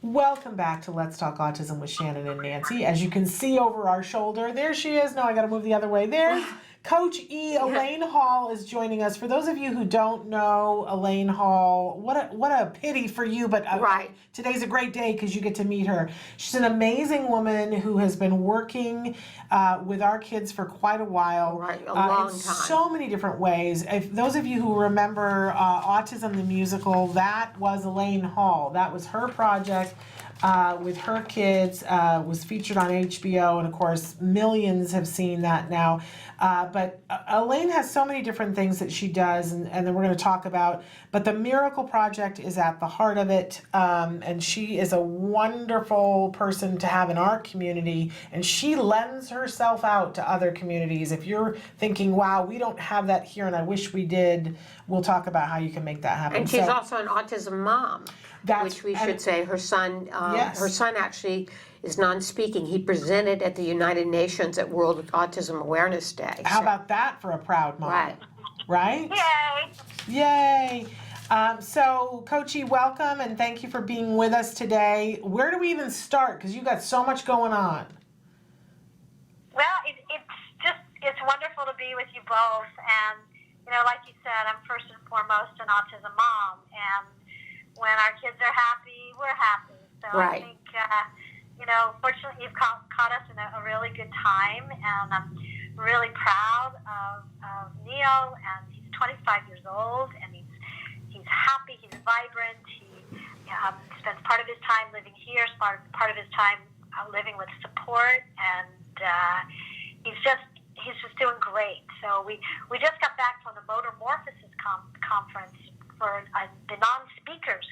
Welcome back to Let's Talk Autism with Shannon and Nancy. As you can see over our shoulder, there she is. No, I got to move the other way. There's Coach E. Elaine Hall is joining us. For those of you who don't know Elaine Hall, what a pity for you, but right. Today's a great day because you get to meet her. She's an amazing woman who has been working with our kids for quite a while. Right, a long in time. So many different ways. If those of you who remember Autism the Musical, that was Elaine Hall. That was her project. With her kids, was featured on HBO, and of course millions have seen that now. But Elaine has so many different things that she does, and then we're going to talk about, but the Miracle Project is at the heart of it, and she is a wonderful person to have in our community, and she lends herself out to other communities. If you're thinking, wow, we don't have that here and I wish we did, we'll talk about how you can make that happen. And she's also an autism mom. Which we should say, her son, yes. Her son actually is non-speaking. He presented at the United Nations at World Autism Awareness Day. How about that for a proud mom? Right. Right? Yay! Yay! So, Coachy, welcome, and thank you for being with us today. Where do we even start? Because you've got so much going on. Well, it's wonderful to be with you both. And, like you said, I'm first and foremost an autism mom. And when our kids are happy, we're happy. So right. I think, fortunately you've caught us in a really good time, and I'm really proud of Neil, and he's 25 years old, and he's happy, he's vibrant, he spends part of his time living here, part of his time living with support, and he's just doing great. So we just got back from the Motor Morphosis conference for the Nonspeakers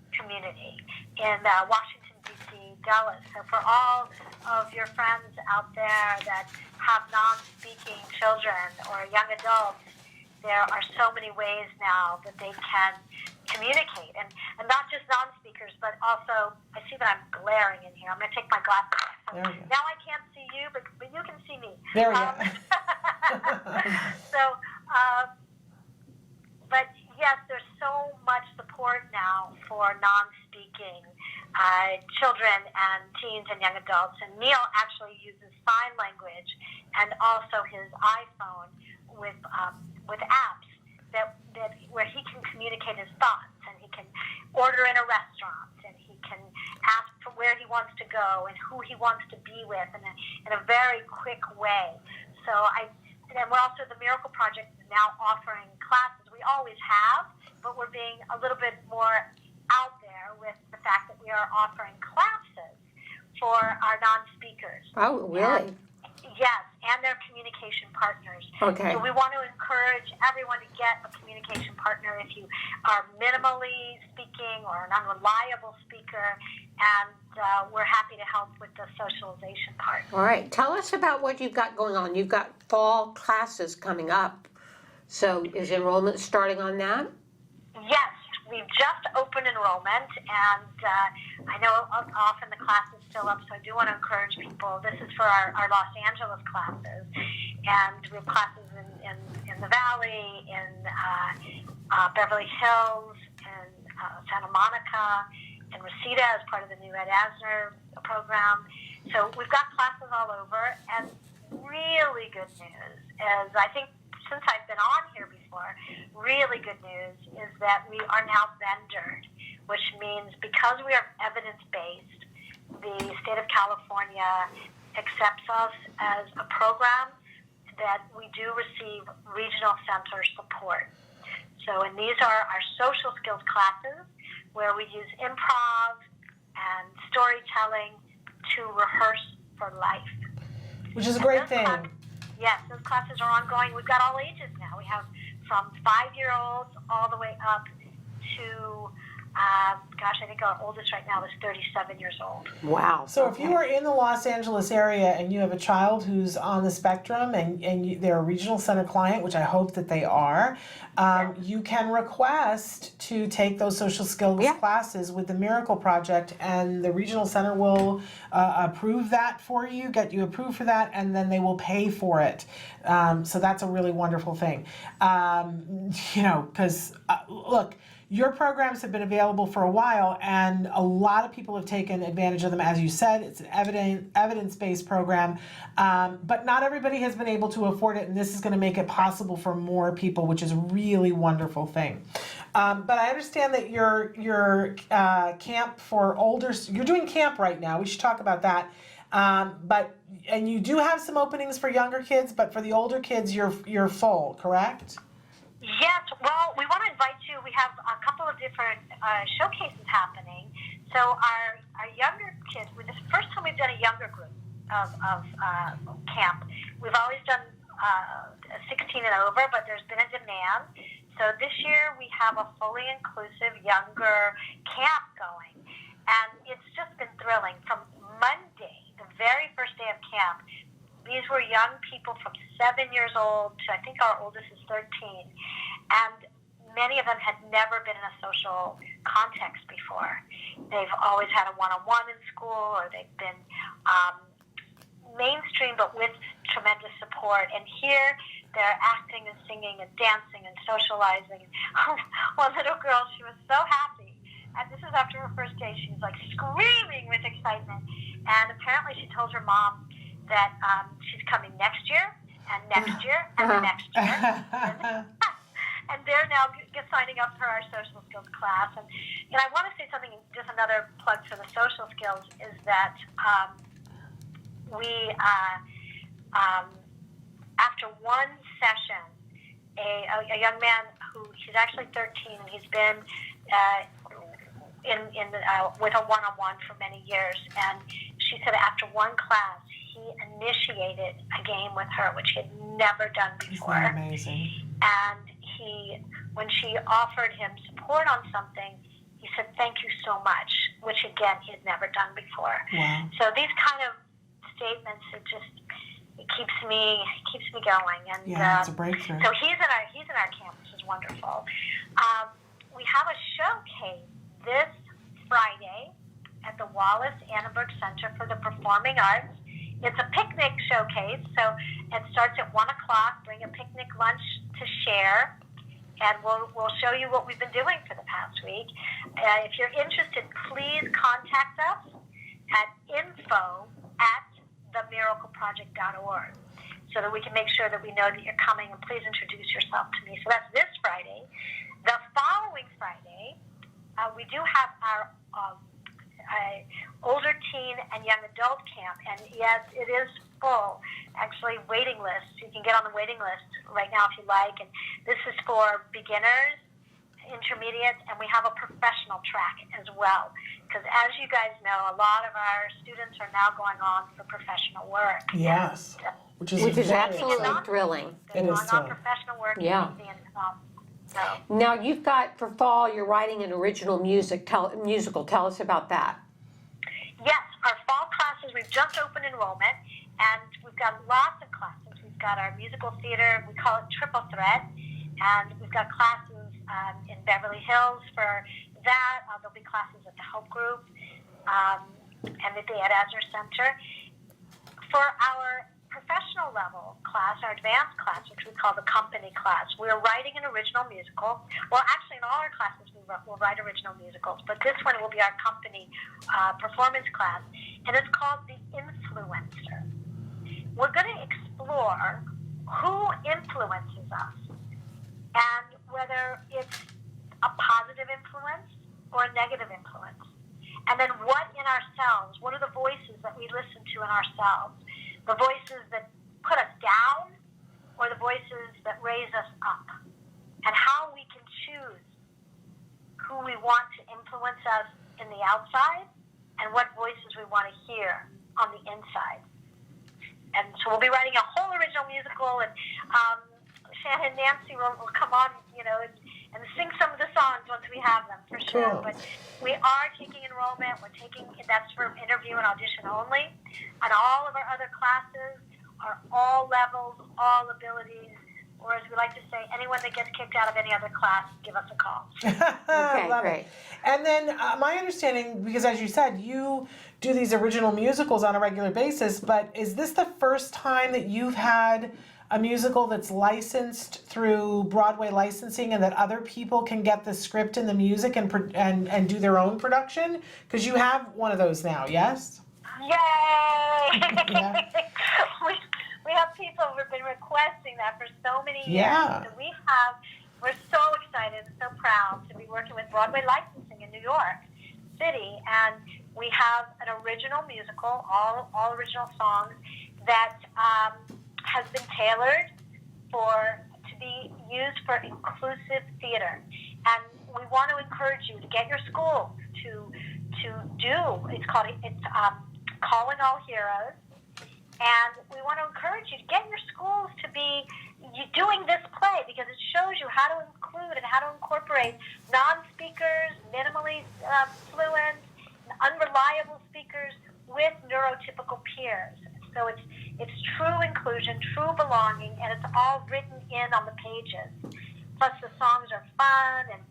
community in Washington, D.C., Dallas. So for all of your friends out there that have non-speaking children or young adults, there are so many ways now that they can communicate. And not just non-speakers, but also, I see that I'm glaring in here. I'm going to take my glasses off. So now I can't see you, but you can see me. There we go. But yes, there's so much support now for non-speaking children and teens and young adults. And Neil actually uses sign language and also his iPhone with apps that where he can communicate his thoughts, and he can order in a restaurant, and he can ask for where he wants to go and who he wants to be with in a very quick way. So and we're also, the Miracle Project is now offering classes. We always have, but we're being a little bit more out there with the fact that we are offering classes for our non-speakers. Oh, really? Yes, and their communication partners. Okay. So we want to encourage everyone to get a communication partner if you are minimally speaking or an unreliable speaker, and we're happy to help with the socialization part. All right. Tell us about what you've got going on. You've got fall classes coming up. So is enrollment starting on that? Yes. We've just opened enrollment, and I know often the class is still up, so I do want to encourage people. This is for our Los Angeles classes, and we have classes in the Valley, in Beverly Hills, in Santa Monica, in Reseda as part of the new Ed Asner program. So we've got classes all over, and really good news is, I think, since I've been on here before, really good news is that we are now vendored, which means because we are evidence-based, the state of California accepts us as a program that we do receive regional center support. So, and these are our social skills classes where we use improv and storytelling to rehearse for life. Which is a great thing. Yes, those classes are ongoing. We've got all ages now. We have from 5-year-olds all the way up to, I think our oldest right now is 37 years old. Wow. So if you are in the Los Angeles area and you have a child who's on the spectrum and they're a regional center client, which I hope that they are, you can request to take those social skills classes with the Miracle Project, and the regional center will approve that for you, get you approved for that, and then they will pay for it. So that's a really wonderful thing. Because look, your programs have been available for a while, and a lot of people have taken advantage of them. As you said, it's an evidence-based program, but not everybody has been able to afford it, and this is going to make it possible for more people, which is a really wonderful thing. But I understand that your camp for older, you're doing camp right now. We should talk about that. And you do have some openings for younger kids, but for the older kids, you're full, correct? Yes, well, we want to invite you. We have a couple of different showcases happening. So our younger kids, this is the first time we've done a younger group of camp. We've always done 16 and over, but there's been a demand. So this year we have a fully inclusive younger camp going. And it's just been thrilling. From Monday, the very first day of camp, these were young people from 7 years old to, I think our oldest is 13. And many of them had never been in a social context before. They've always had a one-on-one in school, or they've been mainstream but with tremendous support. And here they're acting and singing and dancing and socializing. One little girl, she was so happy. And this is after her first day. She was like screaming with excitement. And apparently she told her mom that she's coming next year, and next year, and the next year. And they're now signing up for our social skills class. And I want to say something, just another plug for the social skills, is that we, after one session, a young man he's actually 13, and he's been with a one-on-one for many years, and she said after one class he initiated a game with her, which he had never done before. Isn't that amazing? And when she offered him support on something, he said thank you so much, which again he had never done before. Wow. So these kind of statements, it keeps me going. And yeah, it's a breakthrough. so he's in our camp, which is wonderful. We have a showcase this Friday at the Wallace Annenberg Center for the Performing Arts. It's a picnic showcase, so it starts at 1 o'clock. Bring a picnic lunch to share, and we'll show you what we've been doing for the past week. If you're interested, please contact us at info@themiracleproject.org so that we can make sure that we know that you're coming, and please introduce yourself to me. So that's this Friday. The following Friday, we do have our older teen and young adult camp, and yes, it is full. Actually, waiting list. You can get on the waiting list right now if you like. And this is for beginners, intermediates, and we have a professional track as well. Because as you guys know, a lot of our students are now going on for professional work. Yes, which is absolutely thrilling. They're It is going on thrilling. professional work. Yeah. So. Now you've got, for fall, you're writing an original musical. Tell us about that. Yes, our fall classes, we've just opened enrollment, and we've got lots of classes. We've got our musical theater, we call it Triple Threat, and we've got classes in Beverly Hills for that. There'll be classes at the Help Group and at the Ed Asner Center. For our professional level class, our advanced class, which we call the company class, we're writing an original musical. Well, actually, in all our classes, we'll write original musicals, but this one will be our company performance class, and it's called The Influencer. We're going to explore who influences us, and whether it's a positive influence or a negative influence. And then what in ourselves, what are the voices that we listen to in ourselves? The voices that put us down, or the voices that raise us up? And how we can choose who we want to influence us in the outside, and what voices we want to hear on the inside. And so we'll be writing a whole original musical, and Shannon and Nancy will come on, and sing some of the songs once we have them, for sure. Cool. But we are taking enrollment. That's for interview and audition only. And all of our other classes are all levels, all abilities, or as we like to say, anyone that gets kicked out of any other class, give us a call. Okay, Love great. it. And then my understanding, because as you said, you do these original musicals on a regular basis, but is this the first time that you've had a musical that's licensed through Broadway licensing, and that other people can get the script and the music and do their own production? Because you have one of those now, yes? Yay! Yeah. we have people who've been requesting that for so many years. Yeah. So we're so excited and so proud to be working with Broadway licensing in New York City, and we have an original musical, all original songs that has been tailored to be used for inclusive theater. And we want to encourage you to get your schools to do. It's Calling All Heroes, and we want to encourage you to get your schools to be doing this play, because it shows you how to include and how to incorporate non-speakers, minimally fluent, unreliable speakers with neurotypical peers. So it's true inclusion, true belonging, and it's all written in on the pages. Plus the songs are fun, and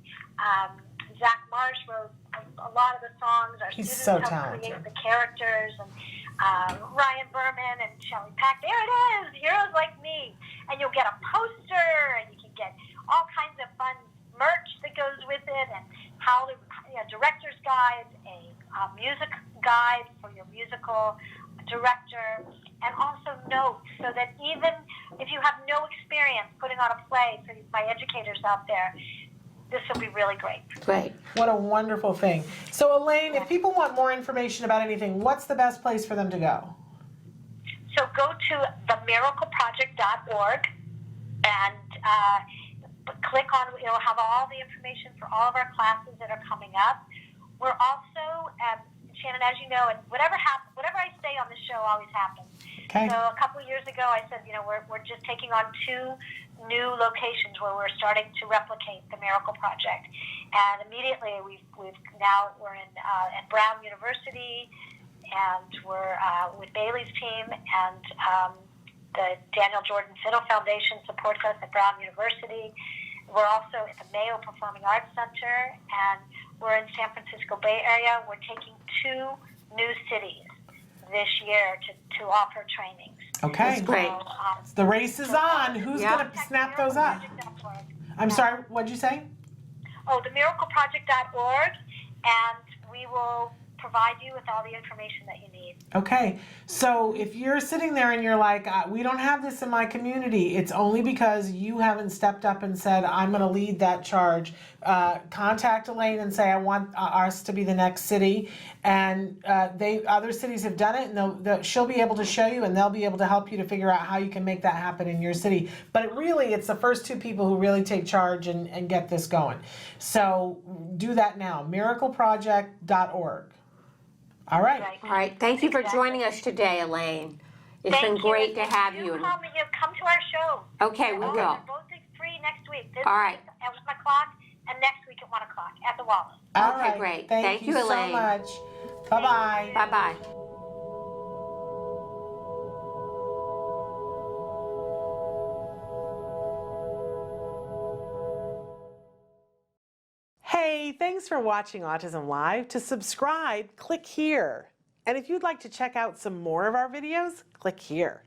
Zach Marsh wrote a lot of the songs. Our He's students so helped talented. create the characters, and Ryan Berman and Shelley Pack. There it is, Heroes Like Me. And you'll get a poster, and you can get all kinds of fun merch that goes with it, and director's guides, a music guide for your musical director, and also notes, so that even if you have no experience putting on a play for my educators out there, this will be really great. Great. What a wonderful thing. So Elaine, if people want more information about anything, what's the best place for them to go? So go to themiracleproject.org and click on, it'll have all the information for all of our classes that are coming up. We're also, Shannon, as you know, and whatever I say on this show always happens. Okay. So a couple of years ago, I said, we're just taking on 2 new locations where we're starting to replicate the Miracle Project, and immediately we're in at Brown University, and we're with Bailey's team, and the Daniel Jordan Fiddle Foundation supports us at Brown University. We're also at the Mayo Performing Arts Center, and we're in San Francisco Bay Area. We're taking 2 new cities this year to offer trainings. Okay. That's great. So, The race is on. Who's going to snap those up? I'm sorry, what'd you say? Oh, themiracleproject.org, and we will provide you with all the information that you need. Okay, so if you're sitting there and you're like, we don't have this in my community, it's only because you haven't stepped up and said, I'm going to lead that charge. Contact Elaine and say, I want ours to be the next city. And other cities have done it, and she'll be able to show you, and they'll be able to help you to figure out how you can make that happen in your city. But it's the first 2 people who really take charge and get this going. So do that now, miracleproject.org. All right. All right. Thank you for joining us today, Elaine. It's been great to have you. Come to our show. Okay, we will. We're both free next week. This All right. week at 1 o'clock, and next week at 1 o'clock at the Wallace. All Okay, right. great. Thank you Elaine. so much. Bye-bye. Bye-bye. Hey, thanks for watching Autism Live. To subscribe, click here. And if you'd like to check out some more of our videos, click here.